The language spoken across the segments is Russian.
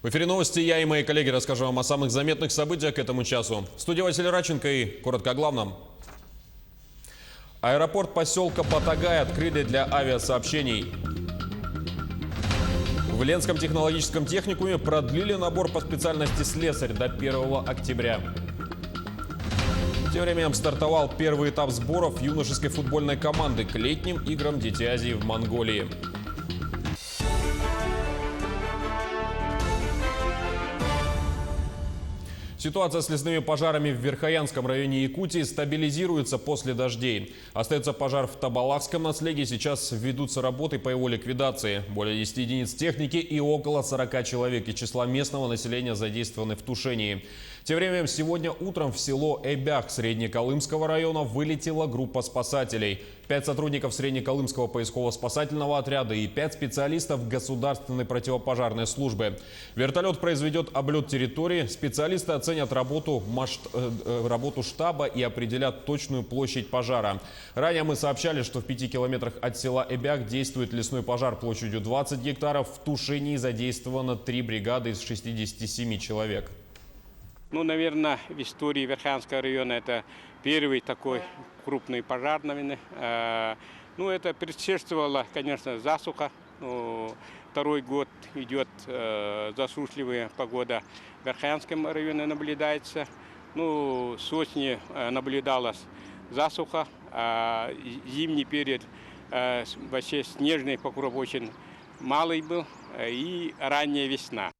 В эфире новости. Я и мои коллеги расскажем вам о самых заметных событиях к этому часу. В студии Василий Радченко и коротко о главном. Аэропорт поселка Батагай открыли для авиасообщений. В Ленском технологическом техникуме продлили набор по специальности слесарь до 1 октября. Тем временем стартовал первый этап сборов юношеской футбольной команды к летним играм Дети Азии в Монголии. Ситуация с лесными пожарами в Верхоянском районе Якутии стабилизируется после дождей. Остается пожар в Табалахском наследии. Сейчас ведутся работы по его ликвидации. Более 10 единиц техники и около 40 человек из числа местного населения задействованы в тушении. Тем временем сегодня утром в село Эбях Среднеколымского района вылетела группа спасателей. 5 сотрудников Среднеколымского поисково-спасательного отряда и 5 специалистов Государственной противопожарной службы. Вертолет произведет облет территории. Специалисты оценят работу штаба и определят точную площадь пожара. Ранее мы сообщали, что в 5 километрах от села Эбях действует лесной пожар площадью 20 гектаров. В тушении задействовано 3 бригады из 67 человек. Наверное, в истории Верхоянского района это первый такой крупный пожар, наверное. Это предшествовало, конечно, засуха. Второй год идет засушливая погода в Верхоянском районе наблюдается. С осени наблюдалась засуха, зимний период вообще снежный покров очень малый был и ранняя весна.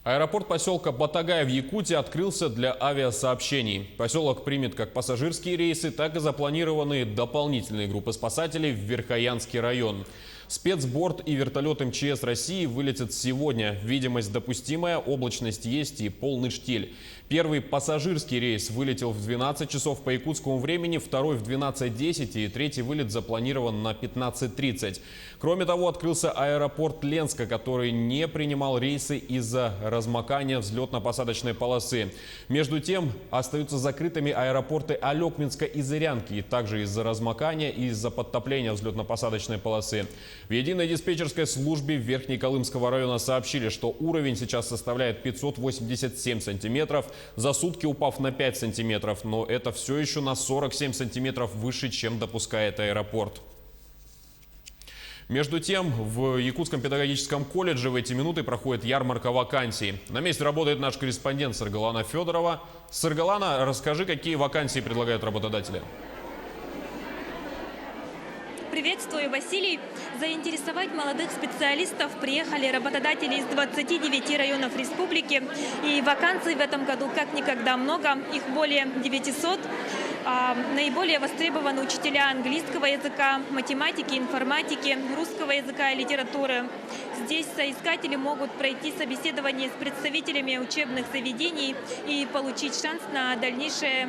Аэропорт поселка Батагай в Якутии открылся для авиасообщений. Поселок примет как пассажирские рейсы, так и запланированные дополнительные группы спасателей в Верхоянский район. Спецборд и вертолет МЧС России вылетят сегодня. Видимость допустимая, облачность есть и полный штиль. Первый пассажирский рейс вылетел в 12 часов по якутскому времени, второй в 12:10 и третий вылет запланирован на 15:30. Кроме того, открылся аэропорт Ленска, который не принимал рейсы из-за размокания взлетно-посадочной полосы. Между тем, остаются закрытыми аэропорты Алекминска и Зырянки, также из-за размокания и из-за подтопления взлетно-посадочной полосы. В единой диспетчерской службе Верхнеколымского района сообщили, что уровень сейчас составляет 587 сантиметров, за сутки упав на 5 сантиметров, но это все еще на 47 сантиметров выше, чем допускает аэропорт. Между тем, в Якутском педагогическом колледже в эти минуты проходит ярмарка вакансий. На месте работает наш корреспондент Саргалана Федорова. Саргалана, расскажи, какие вакансии предлагают работодатели? Приветствую, Василий. Заинтересовать молодых специалистов приехали работодатели из 29 районов республики. И вакансий в этом году как никогда много, их более 900. Наиболее востребованы учителя английского языка, математики, информатики, русского языка и литературы. Здесь соискатели могут пройти собеседование с представителями учебных заведений и получить шанс на дальнейшее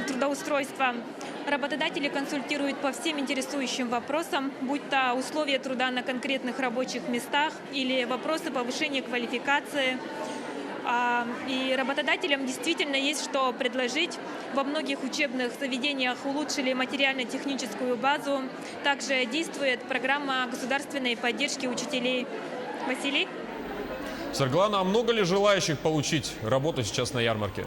трудоустройство. Работодатели консультируют по всем интересующим вопросам, будь то условия труда на конкретных рабочих местах или вопросы повышения квалификации. И работодателям действительно есть что предложить. Во многих учебных заведениях улучшили материально-техническую базу. Также действует программа государственной поддержки учителей. Василий? Саргалана, а много ли желающих получить работу сейчас на ярмарке?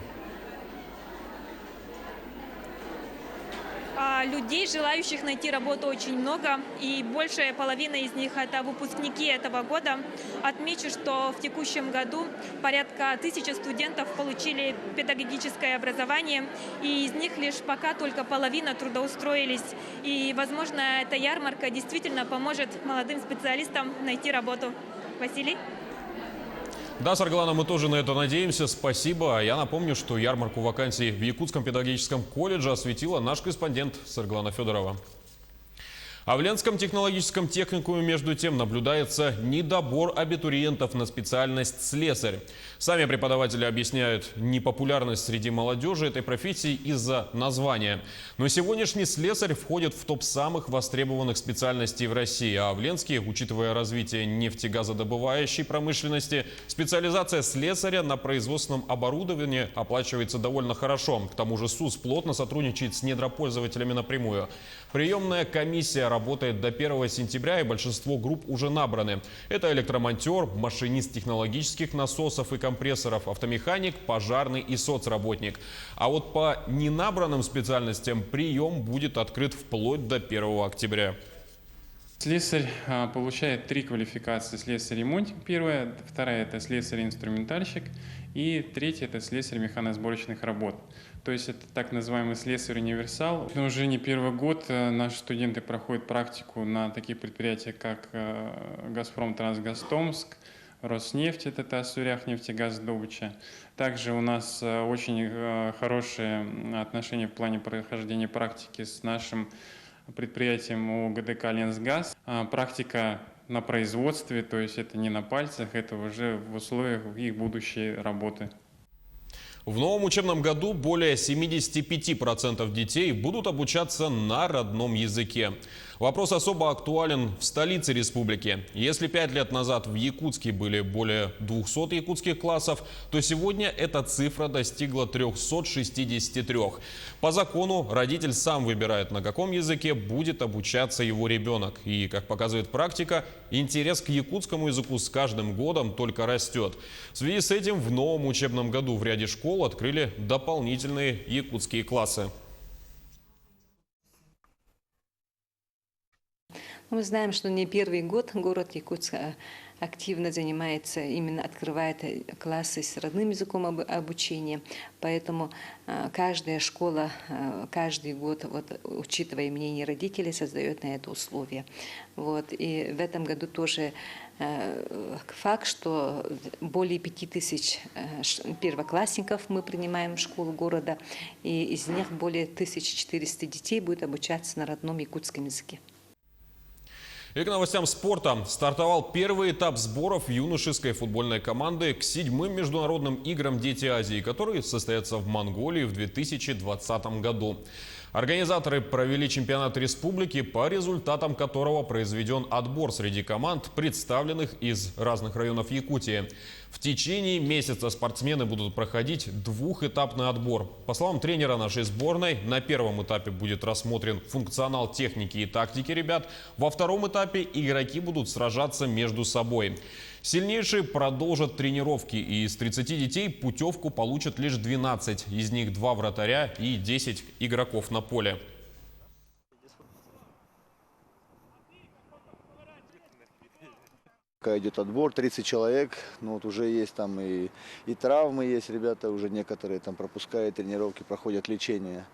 Людей, желающих найти работу, очень много, и большая половина из них – это выпускники этого года. Отмечу, что в текущем году порядка 1000 студентов получили педагогическое образование, и из них лишь пока только половина трудоустроились. И, возможно, эта ярмарка действительно поможет молодым специалистам найти работу. Василий? Да, Саргалана, мы тоже на это надеемся. Спасибо. Я напомню, что ярмарку вакансий в Якутском педагогическом колледже осветила наш корреспондент Саргалана Федорова. А в Ленском технологическом техникуме, между тем, наблюдается недобор абитуриентов на специальность слесарь. Сами преподаватели объясняют непопулярность среди молодежи этой профессии из-за названия. Но сегодняшний слесарь входит в топ самых востребованных специальностей в России. А в Ленске, учитывая развитие нефтегазодобывающей промышленности, специализация слесаря на производственном оборудовании оплачивается довольно хорошо. К тому же СУС плотно сотрудничает с недропользователями напрямую. Приемная комиссия работает до 1 сентября, и большинство групп уже набраны. Это электромонтер, машинист технологических насосов и компрессоров, автомеханик, пожарный и соцработник. А вот по ненабранным специальностям прием будет открыт вплоть до 1 октября. Слесарь получает 3 квалификации. Слесарь-ремонтник первая, вторая – это слесарь-инструментальщик, и третья – это слесарь механосборочных работ. То есть это так называемый слесарь-универсал. Но уже не первый год наши студенты проходят практику на таких предприятиях, как «Газпром Трансгаз-Томск», «Роснефть» – это Тассуряхнефтегаз-добыча. Также у нас очень хорошие отношения в плане прохождения практики с нашим предприятием ООО ГДК «Ленсгаз». Практика на производстве, то есть это не на пальцах, это уже в условиях их будущей работы. В новом учебном году более 75% детей будут обучаться на родном языке. Вопрос особо актуален в столице республики. Если 5 лет назад в Якутске были более 200 якутских классов, то сегодня эта цифра достигла 363. По закону родитель сам выбирает, на каком языке будет обучаться его ребенок. И, как показывает практика, интерес к якутскому языку с каждым годом только растет. В связи с этим в новом учебном году в ряде школ открыли дополнительные якутские классы. Мы знаем, что не первый год город Якутск активно занимается, именно открывает классы с родным языком обучения. Поэтому каждая школа каждый год, учитывая мнение родителей, создает на это условия. И в этом году тоже факт, что более 5000 первоклассников мы принимаем в школу города, и из них более 1400 детей будет обучаться на родном якутском языке. И к новостям спорта. Стартовал первый этап сборов юношеской футбольной команды к 7-м международным играм «Дети Азии», которые состоятся в Монголии в 2020 году. Организаторы провели чемпионат республики, по результатам которого произведен отбор среди команд, представленных из разных районов Якутии. В течение месяца спортсмены будут проходить двухэтапный отбор. По словам тренера нашей сборной, на первом этапе будет рассмотрен функционал техники и тактики ребят. Во втором этапе игроки будут сражаться между собой. Сильнейшие продолжат тренировки, и из 30 детей путевку получат лишь 12. Из них 2 вратаря и 10 игроков на поле. Идет отбор, 30 человек, уже есть там и травмы есть, ребята уже некоторые там пропускают тренировки, проходят лечение.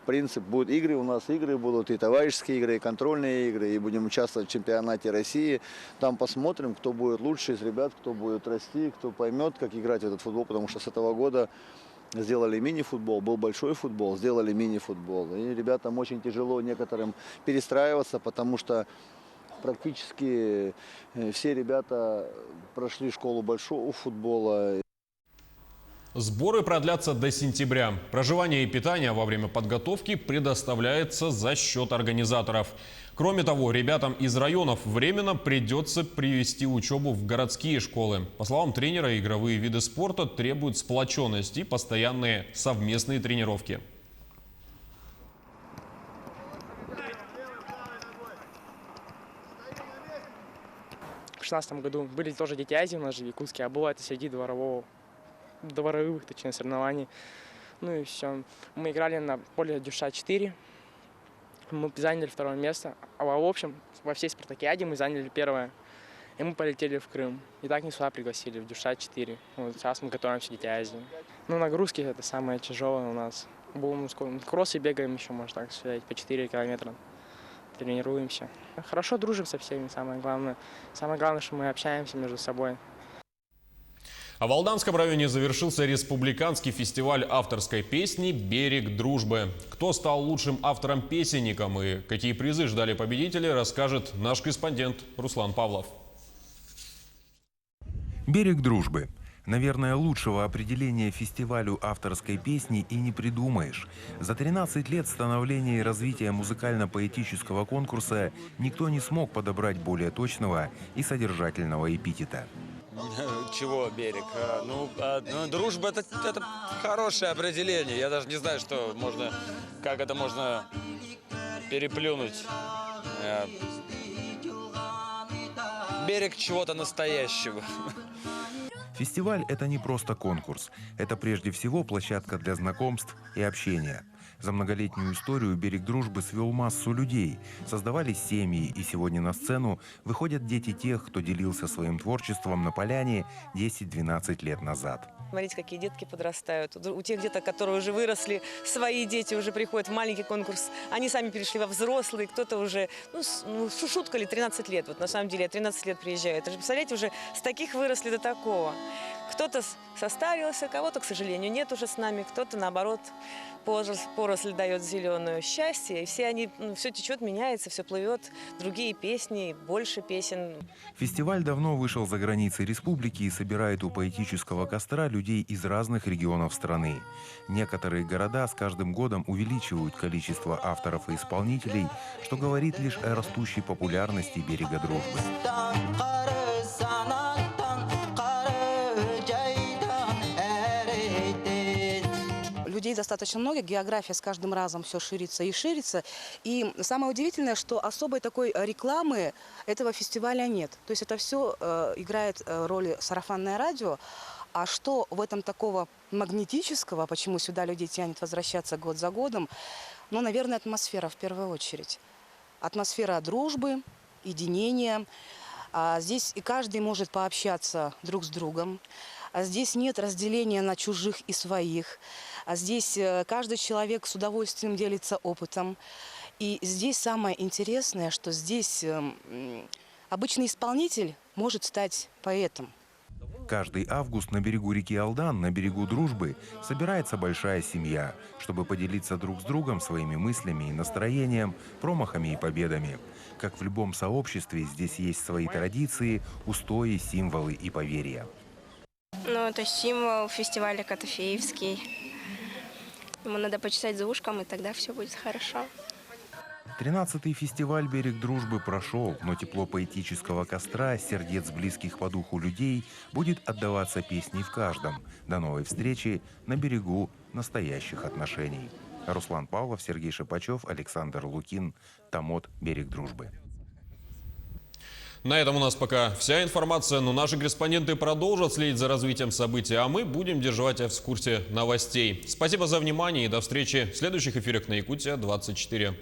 Принцип, будут игры, у нас игры будут, и товарищеские игры, и контрольные игры, и будем участвовать в чемпионате России. Там посмотрим, кто будет лучше из ребят, кто будет расти, кто поймет, как играть в этот футбол, потому что с этого года сделали мини-футбол, был большой футбол, сделали мини-футбол. И ребятам очень тяжело некоторым перестраиваться, потому что практически все ребята прошли школу большого футбола. Сборы продлятся до сентября. Проживание и питание во время подготовки предоставляется за счет организаторов. Кроме того, ребятам из районов временно придется привести учебу в городские школы. По словам тренера, игровые виды спорта требуют сплоченности и постоянные совместные тренировки. В 2016 году были тоже «Дети Азии» у нас же в Якутске, а было это среди дворовых, точнее, соревнований. Ну и все. Мы играли на поле Дюша-4, мы заняли 2 место, а в общем во всей спартакиаде мы заняли 1. И мы полетели в Крым. И так не сюда пригласили, в Дюша-4. Сейчас мы готовимся к «Дети Азии». Нагрузки это самое тяжелое у нас. Кроссы бегаем еще, можно так сказать, по 4 километра. Тренируемся. Хорошо дружим со всеми, самое главное. Самое главное, что мы общаемся между собой. А в Алданском районе завершился республиканский фестиваль авторской песни «Берег дружбы». Кто стал лучшим автором-песенником и какие призы ждали победителей, расскажет наш корреспондент Руслан Павлов. «Берег дружбы». Наверное, лучшего определения фестивалю авторской песни и не придумаешь. За 13 лет становления и развития музыкально-поэтического конкурса никто не смог подобрать более точного и содержательного эпитета. Чего берег? Дружба это хорошее определение. Я даже не знаю, как это можно переплюнуть. берег чего-то настоящего. Фестиваль – это не просто конкурс. Это прежде всего площадка для знакомств и общения. За многолетнюю историю «Берег дружбы» свел массу людей. Создавались семьи, и сегодня на сцену выходят дети тех, кто делился своим творчеством на поляне 10-12 лет назад. Смотрите, какие детки подрастают. У тех деток, которые уже выросли, свои дети уже приходят в маленький конкурс. Они сами перешли во взрослые, кто-то уже, шутка ли, 13 лет. Вот на самом деле я 13 лет приезжаю. Это же, представляете, уже с таких выросли до такого. Кто-то состарился, кого-то, к сожалению, нет уже с нами, кто-то, наоборот, поросль дает зеленое счастье. И все они, все течет, меняется, все плывет. Другие песни, больше песен. Фестиваль давно вышел за границы республики и собирает у поэтического костра людей из разных регионов страны. Некоторые города с каждым годом увеличивают количество авторов и исполнителей, что говорит лишь о растущей популярности «Берега дружбы». Людей достаточно много, география с каждым разом все ширится и ширится. И самое удивительное, что особой такой рекламы этого фестиваля нет. То есть это все играет роль сарафанное радио. А что в этом такого магнетического, почему сюда людей тянет возвращаться год за годом? Ну, наверное, атмосфера в первую очередь. Атмосфера дружбы, единения. Здесь и каждый может пообщаться друг с другом. Здесь нет разделения на чужих и своих. Здесь каждый человек с удовольствием делится опытом. И здесь самое интересное, что здесь обычный исполнитель может стать поэтом. Каждый август на берегу реки Алдан, на берегу дружбы, собирается большая семья, чтобы поделиться друг с другом своими мыслями и настроением, промахами и победами. Как в любом сообществе, здесь есть свои традиции, устои, символы и поверья. Ну, это символ фестиваля Котофеевский. Ему надо почесать за ушком, и тогда все будет хорошо. 13-й фестиваль «Берег дружбы» прошел, но тепло поэтического костра, сердец близких по духу людей будет отдаваться песней в каждом. До новой встречи на берегу настоящих отношений. Руслан Павлов, Сергей Шипачев, Александр Лукин. Томот «Берег дружбы». На этом у нас пока вся информация, но наши корреспонденты продолжат следить за развитием событий, а мы будем держать вас в курсе новостей. Спасибо за внимание и до встречи в следующих эфирах на Якутия-24.